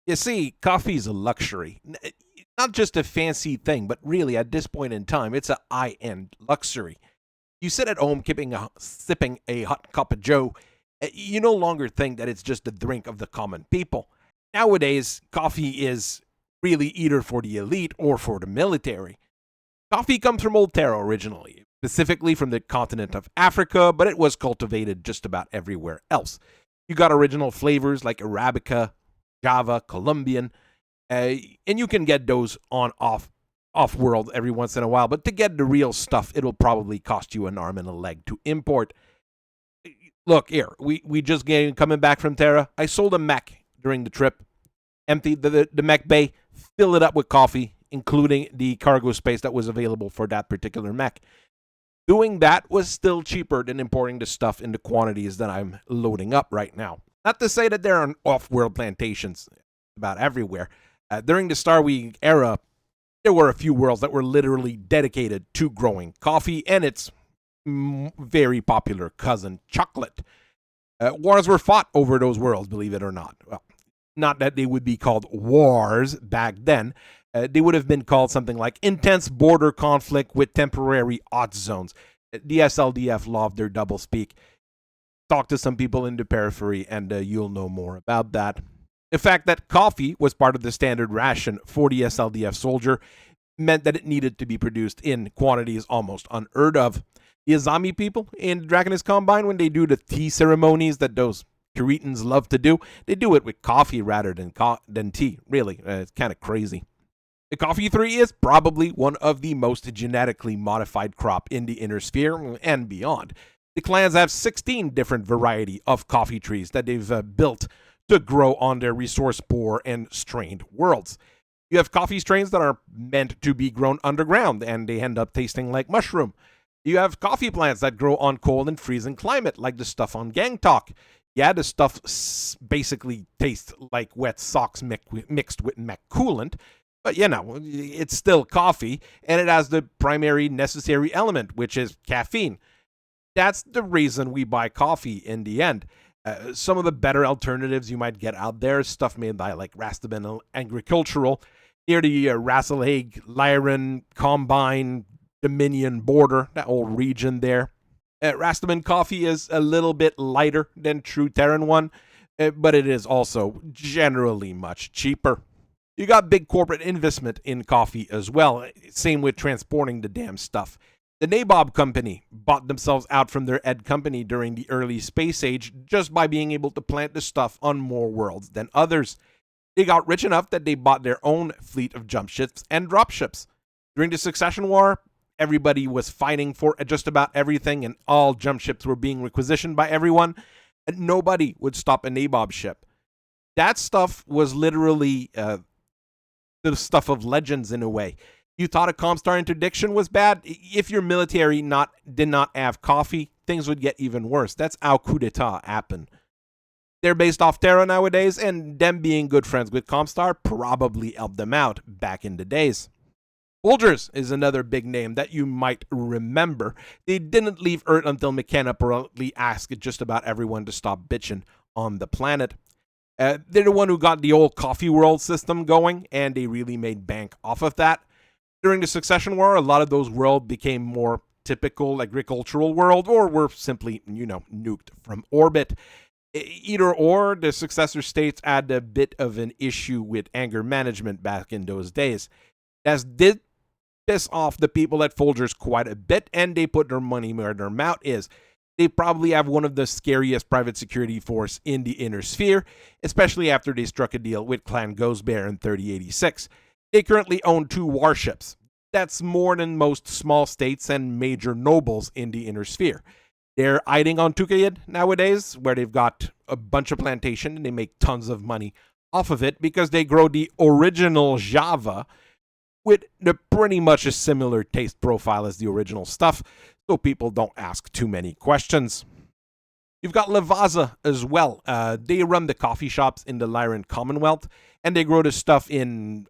You see, coffee's a luxury. Not just a fancy thing, but really, at this point in time, it's a high-end luxury. You sit at home sipping a hot cup of joe, you no longer think that it's just a drink of the common people. Nowadays, coffee is really either for the elite or for the military. Coffee comes from Old Terra originally, specifically from the continent of Africa, but it was cultivated just about everywhere else. You got original flavors like Arabica, Java, Colombian, and you can get those on off-world every once in a while, but to get the real stuff, it'll probably cost you an arm and a leg to import. Look, here, we just coming back from Terra. I sold a mech during the trip, emptied the mech bay, filled it up with coffee, including the cargo space that was available for that particular mech. Doing that was still cheaper than importing the stuff in the quantities that I'm loading up right now. Not to say that there are off-world plantations about everywhere. During the Star Week era, there were a few worlds that were literally dedicated to growing coffee and its very popular cousin, chocolate. Wars were fought over those worlds, believe it or not. Well, not that they would be called wars back then. They would have been called something like intense border conflict with temporary odd zones. The SLDF loved their doublespeak. Talk to some people in the periphery and you'll know more about that. The fact that coffee was part of the standard ration for the SLDF soldier meant that it needed to be produced in quantities almost unheard of. The Azami people in the Dragonist Combine, when they do the tea ceremonies that those Puritans love to do, they do it with coffee rather than tea. Really, it's kind of crazy. The coffee tree is probably one of the most genetically modified crop in the Inner Sphere and beyond. The clans have 16 different variety of coffee trees that they've built to grow on their resource-poor and strained worlds. You have coffee strains that are meant to be grown underground, and they end up tasting like mushroom. You have coffee plants that grow on cold and freezing climate, like the stuff on Gangtok. Yeah, the stuff basically tastes like wet socks mixed with mech coolant, but you know, it's still coffee, and it has the primary necessary element, which is caffeine. That's the reason we buy coffee in the end. Some of the better alternatives you might get out there is stuff made by like Rastaban Agricultural near the Rasselhague, Lyran, Combine, Dominion border, that whole region there. Rastaman coffee is a little bit lighter than True Terran one, but it is also generally much cheaper. You got big corporate investment in coffee as well, same with transporting the damn stuff. The Nabob Company bought themselves out from their Ed Company during the early space age just by being able to plant the stuff on more worlds than others. They got rich enough that they bought their own fleet of jump ships and drop ships. During the Succession War, everybody was fighting for just about everything and all jump ships were being requisitioned by everyone, and nobody would stop a Nabob ship. That stuff was literally the stuff of legends in a way. You thought a Comstar interdiction was bad? If your military did not have coffee, things would get even worse. That's how coup d'etat happened. They're based off Terra nowadays, and them being good friends with Comstar probably helped them out back in the days. Folgers is another big name that you might remember. They didn't leave Earth until McKenna politely asked just about everyone to stop bitching on the planet. They're the one who got the old coffee world system going, and they really made bank off of that. During the Succession War, a lot of those worlds became more typical agricultural world or were simply, nuked from orbit. Either or, the successor states had a bit of an issue with anger management back in those days. That did piss off the people at Folgers quite a bit, and they put their money where their mouth is. They probably have one of the scariest private security force in the Inner Sphere, especially after they struck a deal with Clan Ghostbear in 3086. They currently own 2 warships. That's more than most small states and major nobles in the Inner Sphere. They're hiding on Tukayid nowadays, where they've got a bunch of plantation and they make tons of money off of it because they grow the original Java with pretty much a similar taste profile as the original stuff, so people don't ask too many questions. You've got Lavazza as well. They run the coffee shops in the Lyran Commonwealth, and they grow the stuff in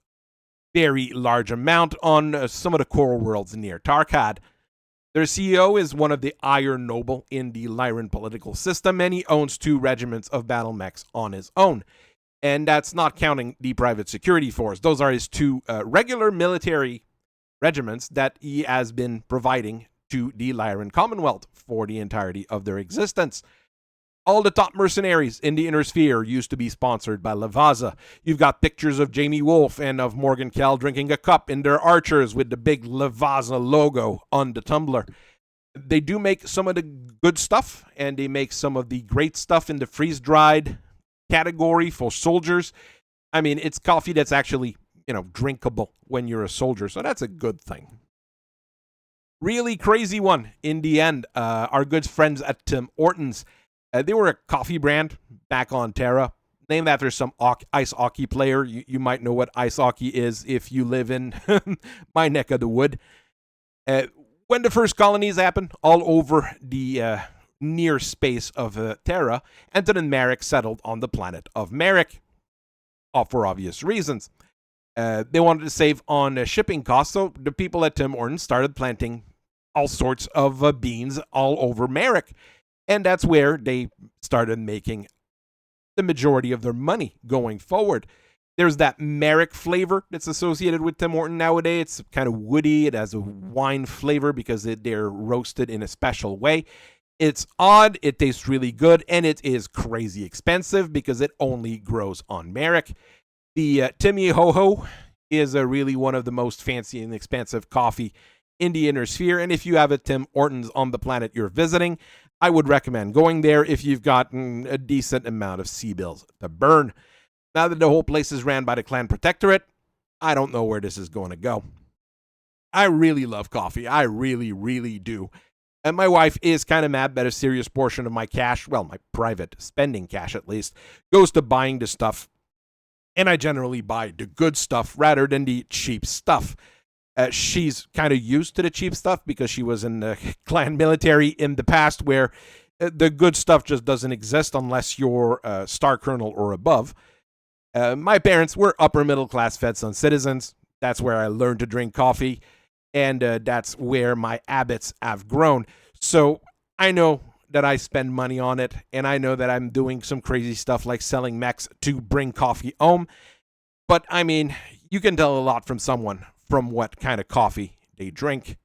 very large amount on some of the coral worlds near Tarkad. Their CEO is one of the Iron Noble in the Lyran political system, and he owns 2 regiments of battle mechs on his own. And that's not counting the private security force. Those are his 2 regular military regiments that he has been providing to the Lyran Commonwealth for the entirety of their existence. All the top mercenaries in the Inner Sphere used to be sponsored by Lavazza. You've got pictures of Jamie Wolfe and of Morgan Kell drinking a cup in their archers with the big Lavazza logo on the tumbler. They do make some of the good stuff, and they make some of the great stuff in the freeze-dried category for soldiers. I mean, it's coffee that's actually, drinkable when you're a soldier, so that's a good thing. Really crazy one in the end. Our good friends at Tim Hortons. They were a coffee brand back on Terra, named after some ice hockey player. You might know what ice hockey is if you live in my neck of the wood. When the first colonies happened, all over the near space of Terra, Anton and Marek settled on the planet of Marek, for obvious reasons. They wanted to save on shipping costs, so the people at Tim Hortons started planting all sorts of beans all over Marek. And that's where they started making the majority of their money going forward. There's that Marek flavor that's associated with Tim Horton nowadays. It's kind of woody. It has a wine flavor because they're roasted in a special way. It's odd. It tastes really good. And it is crazy expensive because it only grows on Marek. The Timmy Ho Ho is really one of the most fancy and expensive coffee in the Inner Sphere. And if you have a Tim Hortons on the planet you're visiting, I would recommend going there if you've gotten a decent amount of sea-bills to burn. Now that the whole place is ran by the Clan Protectorate, I don't know where this is going to go. I really love coffee. I really, really do. And my wife is kind of mad that a serious portion of my cash, well, my private spending cash at least, goes to buying the stuff. And I generally buy the good stuff rather than the cheap stuff. She's kind of used to the cheap stuff because she was in the clan military in the past where the good stuff just doesn't exist unless you're Star Colonel or above. My parents were upper middle class Fedson citizens. That's where I learned to drink coffee, and that's where my habits have grown. So I know that I spend money on it, and I know that I'm doing some crazy stuff like selling mechs to bring coffee home. But I mean, you can tell a lot from someone from what kind of coffee they drink.